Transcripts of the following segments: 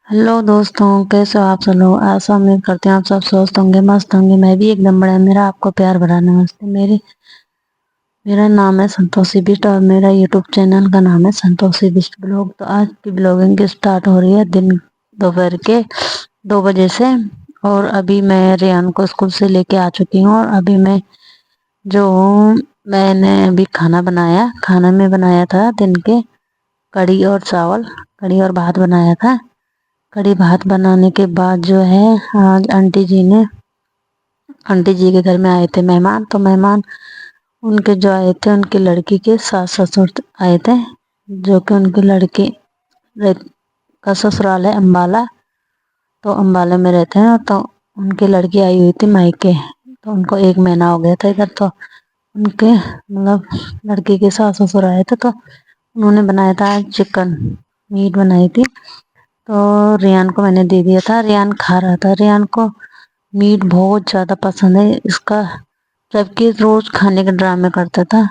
Hello दोस्तों, कैसे हो आप सब लोग। आशा उम्मीद करते हैं आप सब स्वस्थ होंगे, मस्त होंगे। मैं भी एकदम बढ़िया। मेरा आपको प्यार भरा नमस्ते। मेरा नाम है संतोषी बिष्ट और मेरा यूट्यूब चैनल का नाम है संतोषी बिष्ट ब्लॉग। तो आज की ब्लॉगिंग की स्टार्ट हो रही है दिन दोपहर के 2 बजे से। और अभी मैं रेहान को स्कूल से लेके आ चुकी हूँ। और अभी मैं जो हूँ, मैंने अभी खाना बनाया। खाना में बनाया था दिन के कढ़ी और चावल, कढ़ी और भात बनाया था। कढ़ी भात बनाने के बाद जो है, आज आंटी जी के घर में आए थे मेहमान। तो मेहमान उनके जो आए थे, उनकी लड़की के सास ससुर आए थे, जो कि उनकी लड़की का ससुराल है अम्बाला। तो अम्बाला में रहते हैं। तो उनकी लड़की आई हुई थी मायके। तो उनको 1 महीना हो गया था इधर। तो उनके मतलब लड़की के सास ससुर आए थे, तो उन्होंने बनाया था चिकन मीट बनाई थी। तो रेहान को मैंने दे दिया था। रेहान खा रहा था। रेहान को मीट बहुत ज़्यादा पसंद है इसका, जबकि रोज खाने के ड्रामे करता था।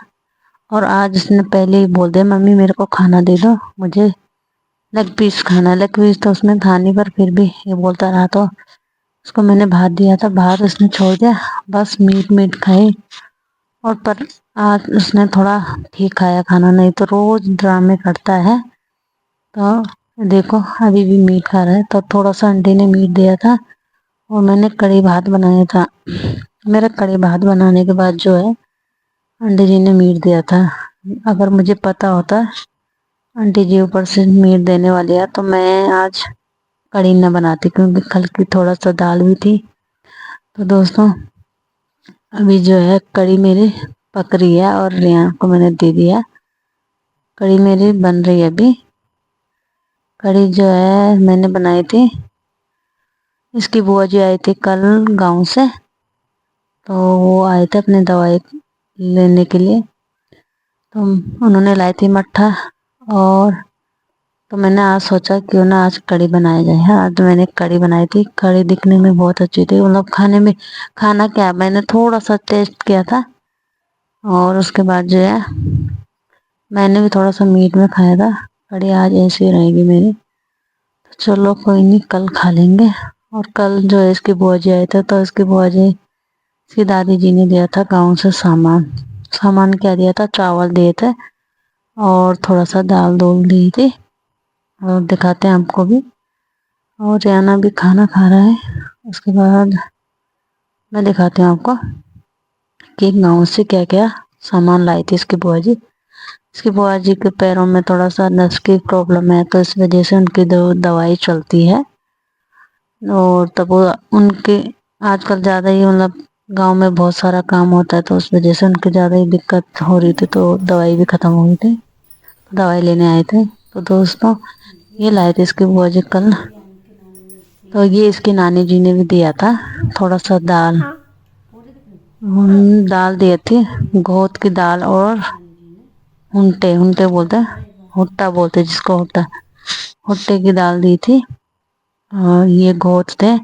और आज इसने पहले ही बोल दिया, मम्मी मेरे को खाना दे दो, मुझे लेग पीस खाना है। लेग पीस तो उसमें था नहीं, पर फिर भी ये बोलता रहा। तो उसको मैंने भात दिया था, भात उसने छोड़ दिया, बस मीट मीट खाई। और पर आज उसने थोड़ा ठीक खाया खाना, नहीं तो रोज ड्रामे करता है। तो देखो अभी भी मीट खा रहा है। तो थोड़ा सा आंटी ने मीट दिया था और मैंने कढ़ी भात बनाया था। मेरा कढ़ी भात बनाने के बाद जो है, आंटी जी ने मीट दिया था। अगर मुझे पता होता आंटी जी ऊपर से मीट देने वाली है, तो मैं आज कढ़ी न बनाती, क्योंकि कल की थोड़ा सा दाल भी थी। तो दोस्तों, अभी जो है कढ़ी मेरी पक रही है और रेहान को मैंने दे दिया। कढ़ी मेरी बन रही है अभी। कढ़ी जो है मैंने बनाई थी, इसकी बुआ जी आई थी कल गांव से। तो वो आए थे अपनी दवाई लेने के लिए। तो उन्होंने लाई थी मट्ठा। और तो मैंने आज सोचा क्यों ना आज कढ़ी बनाया जाए। आज मैंने कढ़ी बनाई थी। कढ़ी दिखने में बहुत अच्छी थी, मतलब खाने में, खाना क्या, मैंने थोड़ा सा टेस्ट किया था। और उसके बाद जो है, मैंने भी थोड़ा सा मीट में खाया था। कढ़ी आज ऐसी रहेगी मेरी। तो चलो कोई नहीं, कल खा लेंगे। और कल जो है इसकी बुआ जी आए थे, तो इसकी बुआ जी, इसकी दादी जी ने दिया था गाँव से सामान। सामान क्या दिया था, चावल दिए थे और थोड़ा सा दाल दूल दी थी। और दिखाते हैं आपको भी। और रेहाना भी खाना खा रहा है। उसके बाद मैं दिखाती हूँ आपको कि गाँव से क्या क्या सामान लाई थी इसकी बुआ जी। इसकी बुआ जी के पैरों में थोड़ा सा नस की प्रॉब्लम है, तो इस वजह से उनकी दवाई चलती है। और तब वो उनके आजकल ज़्यादा ही, मतलब गांव में बहुत सारा काम होता है, तो उस वजह से उनकी ज़्यादा ही दिक्कत हो रही थी। तो दवाई भी ख़त्म हो गई थी, तो दवाई लेने आए थे। तो दोस्तों, ये लाए थे इसकी बुआ जी कल। तो ये इसकी नानी जी ने भी दिया था थोड़ा सा दाल। दाल दी थी, घोट की दाल और हुंटे हुंटे बोलते हैं, भुट्टा बोलते हैं जिसको, भुट्टा, भुट्टे की दाल दी थी। और ये घोट थे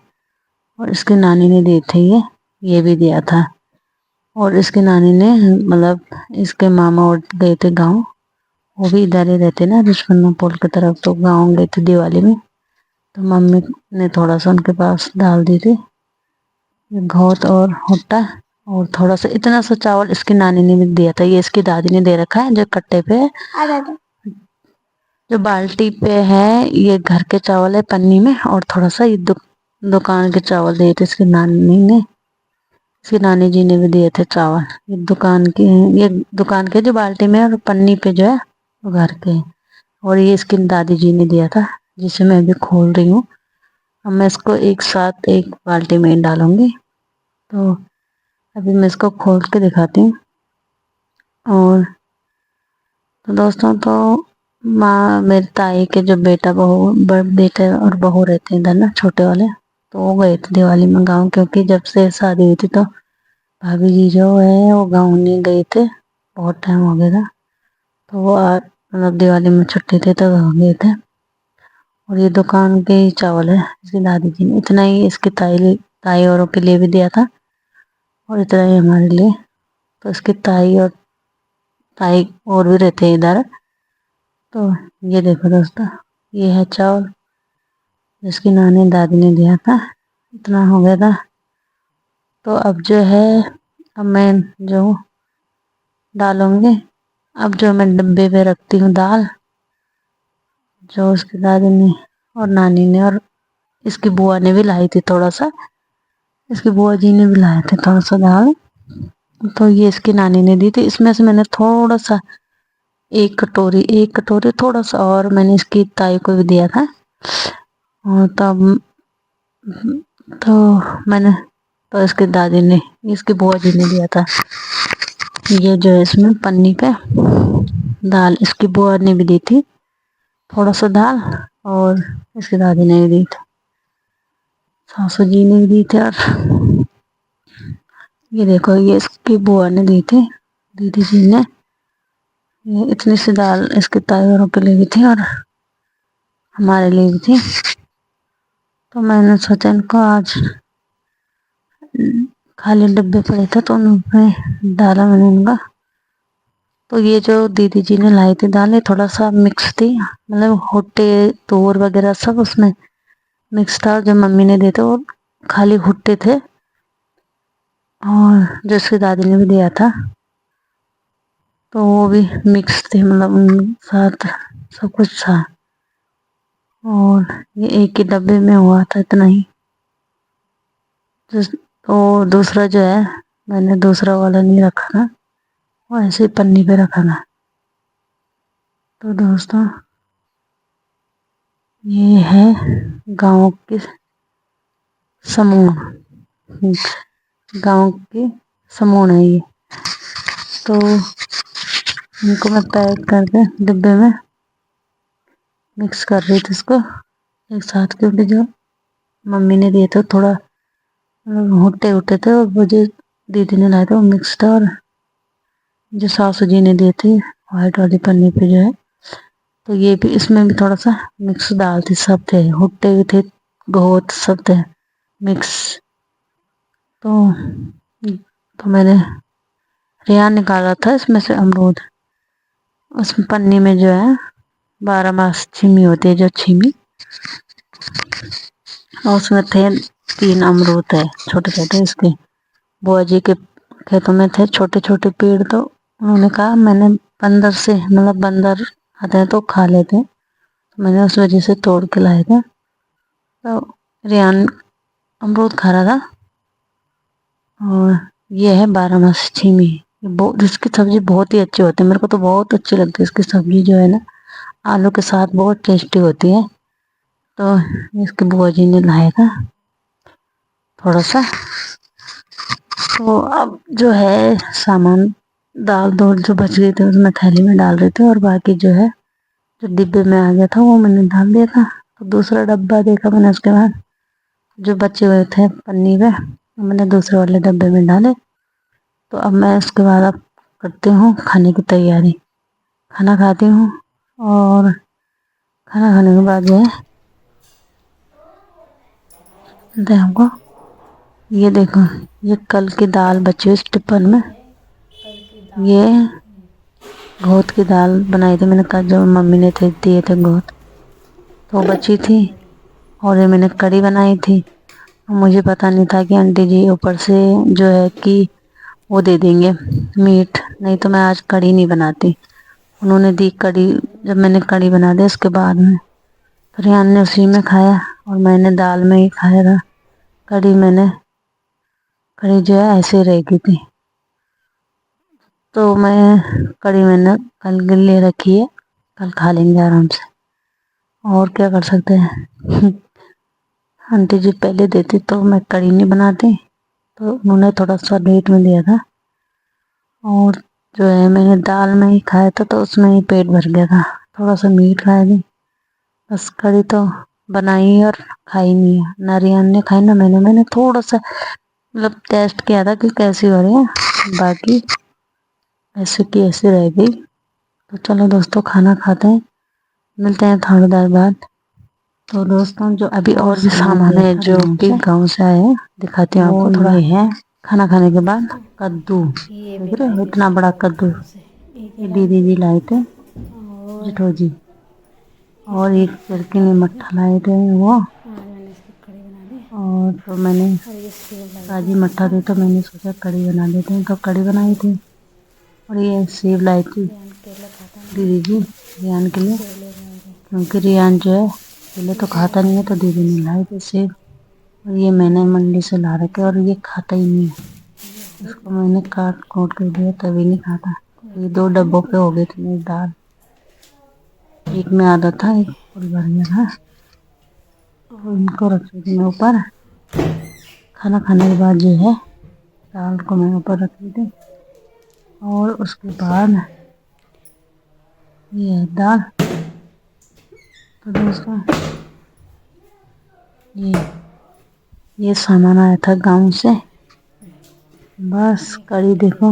और इसकी नानी ने दिए थे ये भी दिया था। और इसकी नानी ने, मतलब इसके मामा और गए थे गांव। वो भी इधर ही रहते ना, दुश्मन पुल की तरफ। तो गांव गए थे दिवाली में। तो मम्मी ने थोड़ा सा उनके पास डाल दी थी, घोट और भुट्टा। और थोड़ा सा इतना सा चावल इसकी नानी ने भी दिया था। ये इसकी दादी ने दे रखा है जो कट्टे पे है। जो बाल्टी पे है ये घर के चावल है पन्नी में। और थोड़ा सा ये दुकान के चावल दिए थे इसकी नानी ने। इसकी नानी जी ने भी दिए थे चावल। ये दुकान के जो बाल्टी में है, और पन्नी पे जो है वो घर के हैं। और ये इसकी दादी जी ने दिया था, जिसे मैं अभी खोल रही हूँ। अब मैं इसको एक साथ एक बाल्टी में डालूंगी। तो अभी मैं इसको खोल के दिखाती हूँ। और तो दोस्तों, तो माँ, मेरे ताई के जो बेटे और बहू रहते हैं इधर ना, छोटे वाले, तो वो गए थे दिवाली में गाँव। क्योंकि जब से शादी हुई थी, तो भाभी जी जो है वो गाँव नहीं गए थे, बहुत टाइम हो गया था। तो वो मतलब दिवाली में छुट्टी थे तो गाँव गए थे। और ये दुकान के ही चावल है इसकी दादी जी ने। इतना ही इसकी ताई औरों के लिए भी दिया था, और इतना ही हमारे लिए। तो इसकी ताई और भी रहते हैं इधर। तो ये देखो दोस्तों, ये है चावल। जिसकी नानी दादी ने दिया था, इतना हो गया था। तो अब जो है, अब मैं जो डालूंगी, अब जो मैं डब्बे पे रखती हूँ दाल, जो उसकी दादी ने और नानी ने और इसकी बुआ ने भी लाई थी थोड़ा सा, इसकी बुआ जी ने भी लाए थे थोड़ा सा दाल। तो ये इसकी नानी ने दी थी, इसमें से मैंने थोड़ा सा एक कटोरी थोड़ा सा और मैंने इसकी ताई को भी दिया था। और तब तो मैंने तो इसकी दादी ने, इसकी बुआ जी ने दिया था। ये जो है इसमें पन्नी पे दाल इसकी बुआ ने भी दी थी थोड़ा सा दाल, और इसकी दादी ने भी दी थी, सासू जी ने भी दी थी। और ये देखो, ये इसकी बुआ ने दी थी, दीदी जी ने। ये इतनी सी दाल इसके ताई के लिए भी थी और हमारे लिए भी थी। तो मैंने सोचा इनको आज खाली डब्बे पड़े थे तो उनमें डाला मैंने इनका। तो ये जो दीदी जी ने लाई थी दाल, ये थोड़ा सा मिक्स थी, मतलब भुट्टे तोर वगैरह सब उसमें मिक्स था। जो मम्मी ने दिए थे वो खाली भुट्टे थे, और जो उसकी दादी ने भी दिया था तो वो भी मिक्स थे, मतलब उन साथ सब कुछ था। और ये एक ही डब्बे में हुआ था इतना ही। तो दूसरा जो है, मैंने दूसरा वाला नहीं रखा था, वो ऐसे ही पन्नी पे रखा था। तो दोस्तों, ये है गांव के समूह, गांव के समूह है ये। तो इनको मैं पैक करके डिब्बे में मिक्स कर रही थी इसको एक साथ, क्योंकि जो मम्मी ने दिए थे थोड़ा भुट्टे उठे थे, और वो जो दीदी ने लाए थे वो मिक्स था, और जो सासू जी ने दिए थे व्हाइट वाली पन्नी पे जो है, तो ये भी इसमें भी थोड़ा सा मिक्स दाल थी, सब थे, भुट्टे भी थे, बहुत सब थे मिक्स। तो मैंने रियान निकाला था इसमें से अमरूद, उस पन्नी में जो है 12 मास छीमी होती है, जो छीमी, और उसमें थे 3 अमरूद है छोटे छोटे, इसके बुआ जी के खेतों में थे छोटे छोटे पेड़। तो उन्होंने कहा, मैंने बंदर से, मतलब बंदर आते हैं तो खा लेते हैं, तो मैंने उस वजह से तोड़ के लाए थे। तो रियान अमरूद खा रहा था। और ये है 12 मास छीमी, इसकी सब्जी बहुत ही अच्छी होती है, मेरे को तो बहुत अच्छी लगती है इसकी सब्जी, जो है ना आलू के साथ बहुत टेस्टी होती है। तो इसकी बुआ जी ने लाया था थोड़ा सा। तो अब जो है सामान, दाल दूल जो बच गई थी उसमें थैली में डाल रही थी, और बाकी जो है जो डिब्बे में आ गया था वो मैंने डाल दिया था। तो दूसरा डब्बा देखा मैंने, उसके बाद जो बचे हुए थे पन्नी पे मैंने दूसरे वाले डब्बे में डाले। तो अब मैं उसके बाद अब करती हूँ खाने की तैयारी, खाना खाती हूँ। और खाना खाने के बाद जो है हमको, ये देखो, ये कल की दाल बची इस टिफिन में, ये घोट की दाल बनाई थी मैंने कल, जो मम्मी ने दिए थे घोट, तो बची थी। और ये मैंने कढ़ी बनाई थी, मुझे पता नहीं था कि आंटी जी ऊपर से जो है कि वो दे देंगे मीट, नहीं तो मैं आज कढ़ी नहीं बनाती। उन्होंने दी कढ़ी, जब मैंने कढ़ी बना दी उसके बाद में, तो रियान ने उसी में खाया और मैंने दाल में ही खाया था। कढ़ी जो है ऐसे रह गई थी, तो मैंने कल के लिए रखी है, कल खा लेंगे आराम से, और क्या कर सकते हैं। आंटी जी पहले देती तो मैं कढ़ी नहीं बनाती, तो उन्होंने थोड़ा सा लेट में दिया था। और जो है मैंने दाल में ही खाया था, तो उसमें ही पेट भर गया था, थोड़ा सा मीट खाया थी, बस कढ़ी तो बनाई और खाई नहीं है, ना रियान ने खाई ना मैंने थोड़ा सा मतलब टेस्ट किया था कि कैसी हो रही है, बाकी ऐसे की ऐसे रह गई। तो चलो दोस्तों, खाना खाते हैं, मिलते हैं थोड़ी देर बाद। तो दोस्तों, जो अभी और भी सामान है जो कि गांव से आए हैं, दिखाती हूँ आपको थोड़ा। ये है खाना खाने के बाद कद्दू, देख रहे हो इतना बड़ा कद्दू, ये दीदी जी लाए थे, जेठो जी, और एक लड़की ने मट्ठा लाए थे वो, اور تو میں نے تازی مٹھا تھی تو میں نے سوچا کڑی بنا لیتے ہیں، تو کڑی بنائی تھی۔ اور یہ سیب لائی تھی دیدی جی ریان کے لیے، کیونکہ ریان جو ہے کیلے تو کھاتا نہیں ہے، تو دیدی نے لائی تھی سیب۔ اور یہ میں نے منڈی سے لا رکھے اور یہ کھاتا ہی نہیں ہے، اس کو میں نے کاٹ کوٹ کے دیا تبھی نہیں کھاتا۔ یہ 2 ڈبوں پہ ہو گئی تھی میری دال، ایک میں آدھا تھا ایک فل بھر گیا تھا، اور ان کو رکھی تھی میں اوپر۔ کھانا کھانے کے بعد جو ہے دال کو میں اوپر رکھی تھی، اور اس کے بعد یہ ہے دال۔ تو دوستوں یہ سامان آیا تھا گاؤں سے، بس کڑی دیکھو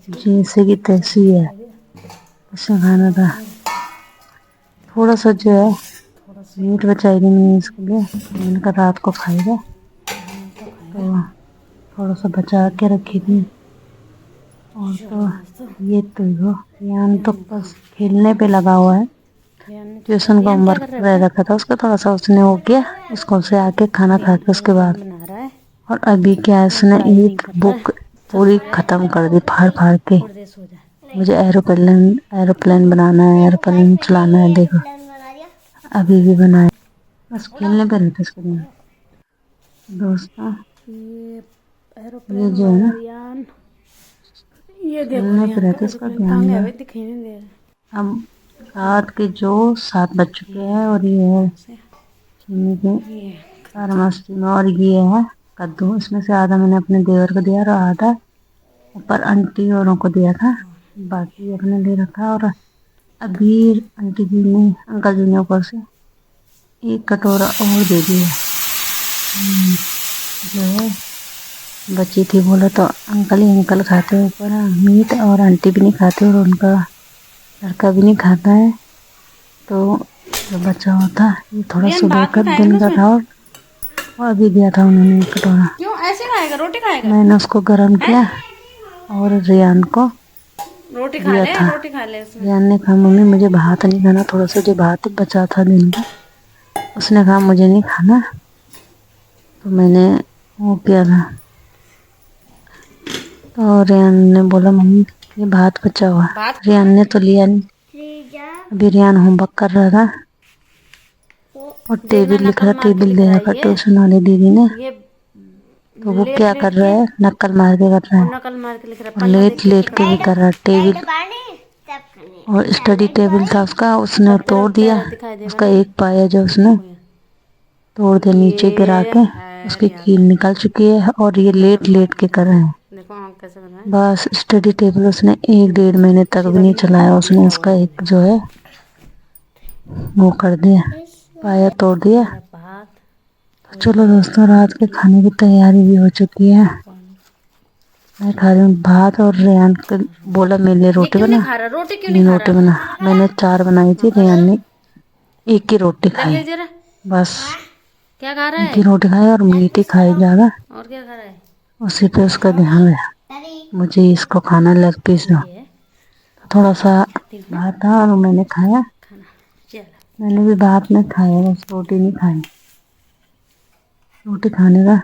جیسے کی تیسی ہے، اسے کھانا تھا۔ تھوڑا سا جو ہے میٹ بچائی گئی میں اس کے لیے، میں نے کہا رات کو کھائے گا، تو تھوڑا سا بچا کے رکھی تھی۔ اور تو یہ تو ریان تو بس کھیلنے پہ لگا ہوا ہے، ٹیوشن کا ہوم ورک رہ رکھا تھا اس کا، تھوڑا سا اس نے ہو گیا، اسکول سے آ کے کھانا کھا کے اس کے بعد۔ اور ابھی کیا اس نے ایک بک پوری ختم کر دی پھاڑ پھاڑ کے۔ مجھے ایروپلین بنانا ہے، ایروپلین چلانا ہے، دیکھو ابھی بھی بنایا، بس کھیلنے پہ رہتے اس کے دن۔ دوستوں یہ جو ہے نا کھیلنے پہ رہتے اس کا دھیان ہے۔ اب رات کے جو 7 بج چکے ہیں، اور یہ ہے چینی کے سارا مستی میں، اور یہ ہے کدو، اس میں سے آدھا میں نے اپنے دیور کو دیا اور آدھا اوپر انٹی اوروں کو دیا تھا، باقی اپنے لے رکھا۔ اور ابھی انٹی جی نے انکل جی نے اوپر سے ایک کٹورا اور دے دیا، جو ہے بچی تھی، بولا تو انکل ہی انکل کھاتے ہیں اوپر میٹ، اور انٹی بھی نہیں کھاتے، اور ان کا لڑکا بھی نہیں کھاتا ہے، تو جو بچا ہوا تھا یہ تھوڑا صبح کا دن کا تھا، اور ابھی دیا تھا انہوں نے ایک کٹورا۔ میں نے اس کو گرم کیا اور ریان کو دیا تھا۔ ریان نے کہا ممی مجھے بھات نہیں کھانا، تھوڑا سا جو بھات بچا تھا دن کا، اس نے کہا مجھے نہیں کھانا، تو میں نے وہ کیا تھا، تو ریان نے بولا ممی یہ بھات بچا ہوا، ریان نے تو لیا نہیں۔ ابھی ریان ہوم ورک کر رہا تھا، اور ٹیبل لکھ رہا، ٹیبل دے رکھا ٹیوشن والی دیدی نے، تو وہ کیا کر رہا ہے نقل مار کے کر رہا ہے، اور لیٹ لیٹ کے بھی کر رہا ہے ٹیبل، اور اسٹڈی ٹیبل تھا اس کا، اس نے توڑ دیا، اس کا ایک پایا جو اس نے توڑ دیا نیچے گرا کے، اس کی کیل نکل چکی ہے، اور یہ لیٹ لیٹ کے کر رہے ہیں۔ بس اسٹڈی ٹیبل اس نے 1 1.5 مہینے تک بھی نہیں چلایا، اس نے اس کا ایک جو ہے وہ کر دیا، پایا توڑ دیا۔ چلو دوستوں رات کے کھانے کی تیاری بھی ہو چکی ہے، میں کھا رہی ہوں بھات، اور ریان کو بولا میرے لیے روٹی بنا، نہیں روٹی بنا، میں نے 4 بنائی تھی، ریان نے 1 ہی روٹی کھائی، بس 1 ہی روٹی کھائی، اور میٹ ہی کھائی زیادہ، اسی پہ اس کا دھیان ہے، مجھے اس کو کھانا لیگ پیس دو، تھوڑا سا بھات تھا اور میں نے کھایا، میں نے بھی بھات میں کھایا، بس روٹی نہیں کھائی، روٹی کھانے کا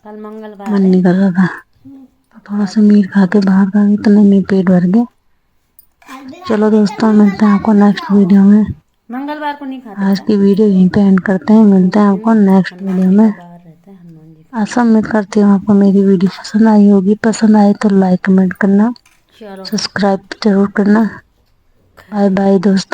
من نہیں کر رہا تھا، تو تھوڑا سا میٹ کھا کے باہر کھا کے تو نہیں پیٹ بھر گیا۔ چلو دوستوں ملتے ہیں آپ کو نیکسٹ ویڈیو میں، آج کی ویڈیو یہیں پہ اینڈ کرتے ہیں، ملتے ہیں آپ کو نیکسٹ ویڈیو میں۔ آسا امید کرتی ہوں آپ کو میری ویڈیو پسند آئی ہوگی، پسند آئے تو لائک کمنٹ کرنا، سبسکرائب ضرور کرنا۔ بائے بائے دوستوں۔